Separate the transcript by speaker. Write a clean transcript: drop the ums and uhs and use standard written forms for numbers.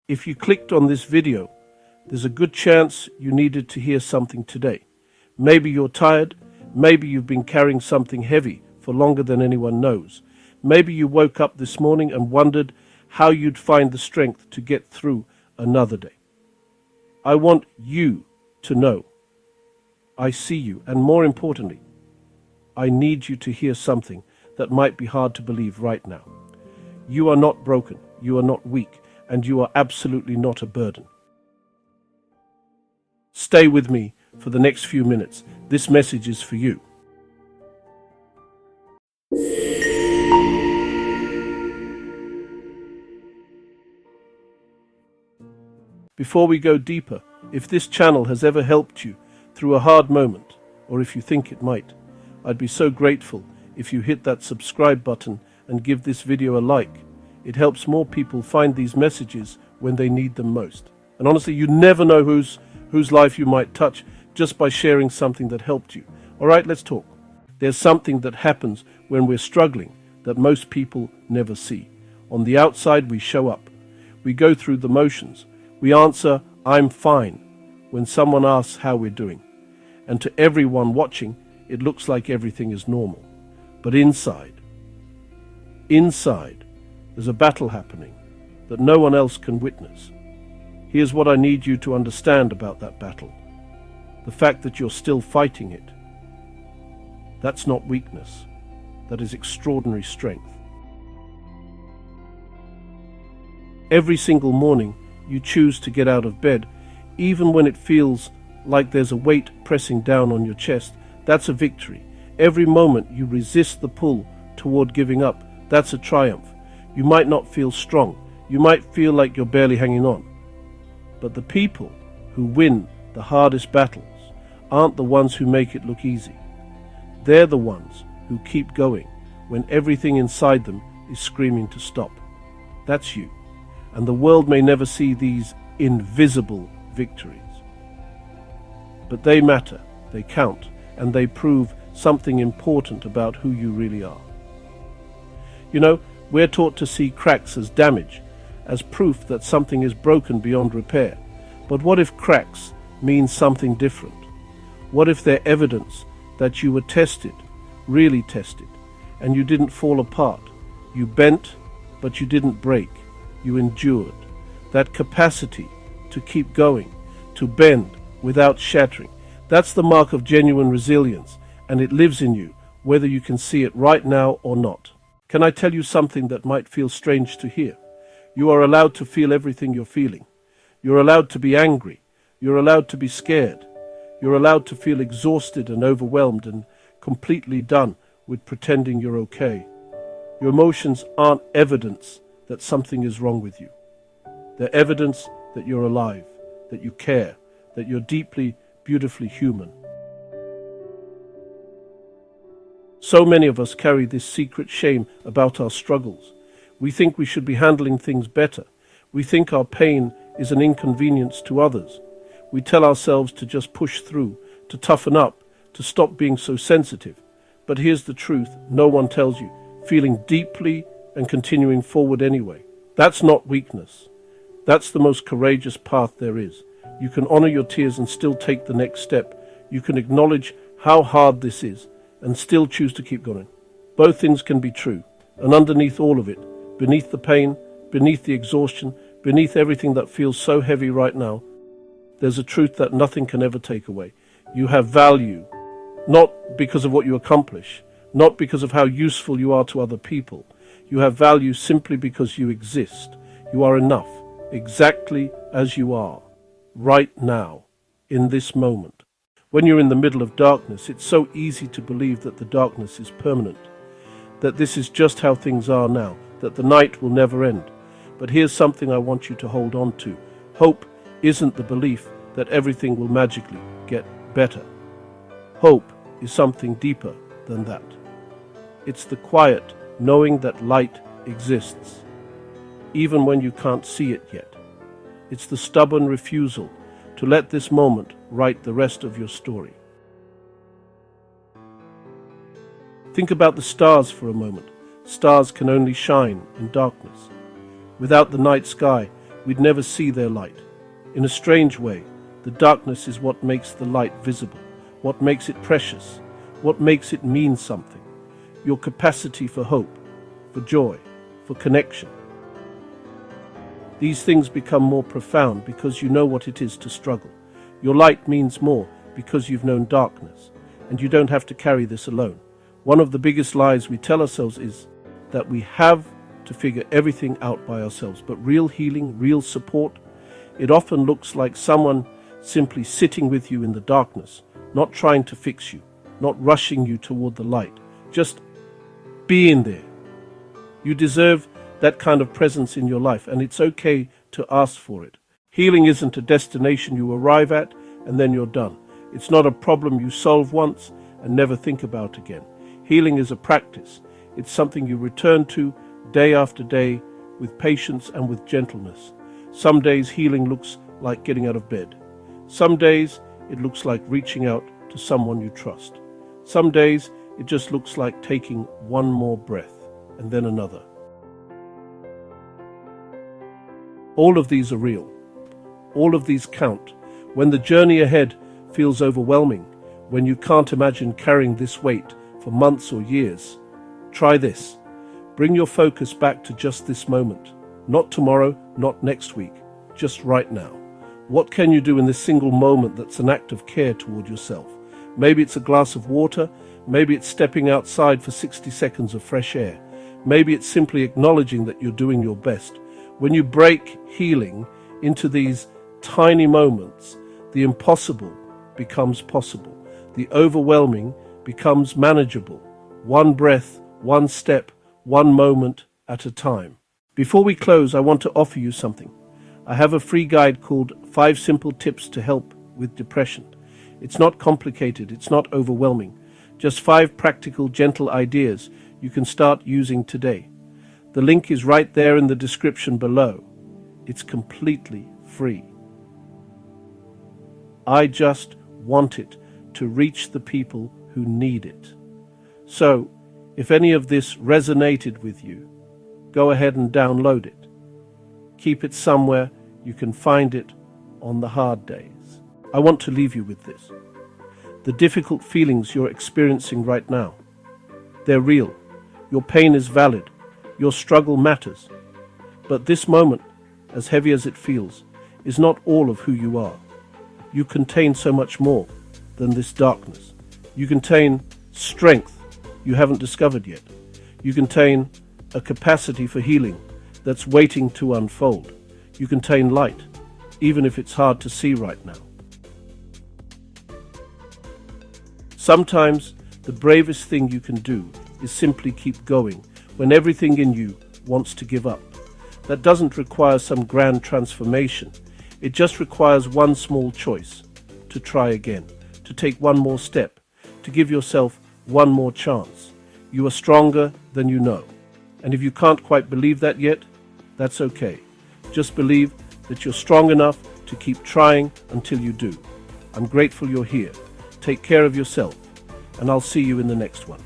Speaker 1: If you clicked on this video, there's a good chance you needed to hear something today. Maybe you're tired. Maybe you've been carrying something heavy for longer than anyone knows. Maybe you woke up this morning and wondered how you'd find the strength to get through another day. I want you to know I see you, and more importantly, I need you to hear something that might be hard to believe right now. You are not broken, you are not weak, and you are absolutely not a burden. Stay with me for the next few minutes. This message is for you. Before we go deeper, if this channel has ever helped you through a hard moment, or if you think it might, I'd be so grateful if you hit that subscribe button and give this video a like. It helps more people find these messages when they need them most. And honestly, you never know whose life you might touch just by sharing something that helped you. All right, let's talk. There's something that happens when we're struggling that most people never see. On the outside, we show up. We go through the motions. We answer, "I'm fine," when someone asks how we're doing. And to everyone watching, it looks like everything is normal. But inside, there's a battle happening that no one else can witness. Here's what I need you to understand about that battle. The fact that you're still fighting it. That's not weakness. That is extraordinary strength. Every single morning, you choose to get out of bed, even when it feels like there's a weight pressing down on your chest. That's a victory. Every moment you resist the pull toward giving up, that's a triumph. You might not feel strong. You might feel like you're barely hanging on. But the people who win the hardest battles aren't the ones who make it look easy. They're the ones who keep going when everything inside them is screaming to stop. That's you. And the world may never see these invisible victories. But they matter, they count, and they prove something important about who you really are. You know, we're taught to see cracks as damage, as proof that something is broken beyond repair. But what if cracks mean something different? What if they're evidence that you were tested, really tested, and you didn't fall apart? You bent, but you didn't break. You endured. That capacity to keep going, to bend without shattering. That's the mark of genuine resilience, and it lives in you, whether you can see it right now or not. Can I tell you something that might feel strange to hear? You are allowed to feel everything you're feeling. You're allowed to be angry. You're allowed to be scared. You're allowed to feel exhausted and overwhelmed and completely done with pretending you're okay. Your emotions aren't evidence that something is wrong with you. They're evidence that you're alive, that you care, that you're deeply, beautifully human. So many of us carry this secret shame about our struggles. We think we should be handling things better. We think our pain is an inconvenience to others. We tell ourselves to just push through, to toughen up, to stop being so sensitive. But here's the truth no one tells you. Feeling deeply and continuing forward anyway. That's not weakness. That's the most courageous path there is. You can honor your tears and still take the next step. You can acknowledge how hard this is and still choose to keep going. Both things can be true. And underneath all of it, beneath the pain, beneath the exhaustion, beneath everything that feels so heavy right now, there's a truth that nothing can ever take away. You have value, not because of what you accomplish, not because of how useful you are to other people. You have value simply because you exist. You are enough, exactly as you are, right now, in this moment. When you're in the middle of darkness, it's so easy to believe that the darkness is permanent, that this is just how things are now, that the night will never end. But here's something I want you to hold on to. Hope isn't the belief that everything will magically get better. Hope is something deeper than that. It's the quiet knowing that light exists, even when you can't see it yet. It's the stubborn refusal to let this moment write the rest of your story. Think about the stars for a moment. Stars can only shine in darkness. Without the night sky, we'd never see their light. In a strange way, the darkness is what makes the light visible, what makes it precious, what makes it mean something. Your capacity for hope, for joy, for connection. These things become more profound because you know what it is to struggle. Your light means more because you've known darkness, and you don't have to carry this alone. One of the biggest lies we tell ourselves is that we have to figure everything out by ourselves. But real healing, real support, it often looks like someone simply sitting with you in the darkness, not trying to fix you, not rushing you toward the light, just being there. You deserve that kind of presence in your life, and it's okay to ask for it. Healing isn't a destination you arrive at and then you're done. It's not a problem you solve once and never think about again. Healing is a practice. It's something you return to day after day with patience and with gentleness. Some days healing looks like getting out of bed. Some days it looks like reaching out to someone you trust. Some days it just looks like taking one more breath and then another. All of these are real. All of these count. When the journey ahead feels overwhelming, when you can't imagine carrying this weight for months or years, try this. Bring your focus back to just this moment. Not tomorrow, not next week, just right now. What can you do in this single moment that's an act of care toward yourself? Maybe it's a glass of water. Maybe it's stepping outside for 60 seconds of fresh air. Maybe it's simply acknowledging that you're doing your best. When you break healing into these tiny moments, the impossible becomes possible. The overwhelming becomes manageable. One breath, one step, one moment at a time. Before we close, I want to offer you something. I have a free guide called 5 Simple Tips to Help with Depression. It's not complicated, it's not overwhelming. Just 5 practical, gentle ideas you can start using today. The link is right there in the description below. It's completely free. I just want it to reach the people who need it. So, if any of this resonated with you, go ahead and download it. Keep it somewhere you can find it on the hard days. I want to leave you with this. The difficult feelings you're experiencing right now, they're real. Your pain is valid. Your struggle matters. But this moment, as heavy as it feels, is not all of who you are. You contain so much more than this darkness. You contain strength you haven't discovered yet. You contain a capacity for healing that's waiting to unfold. You contain light, even if it's hard to see right now. Sometimes the bravest thing you can do is simply keep going when everything in you wants to give up. That doesn't require some grand transformation. It just requires one small choice: to try again, to take one more step, to give yourself one more chance. You are stronger than you know. And if you can't quite believe that yet, that's okay. Just believe that you're strong enough to keep trying until you do. I'm grateful you're here. Take care of yourself, and I'll see you in the next one.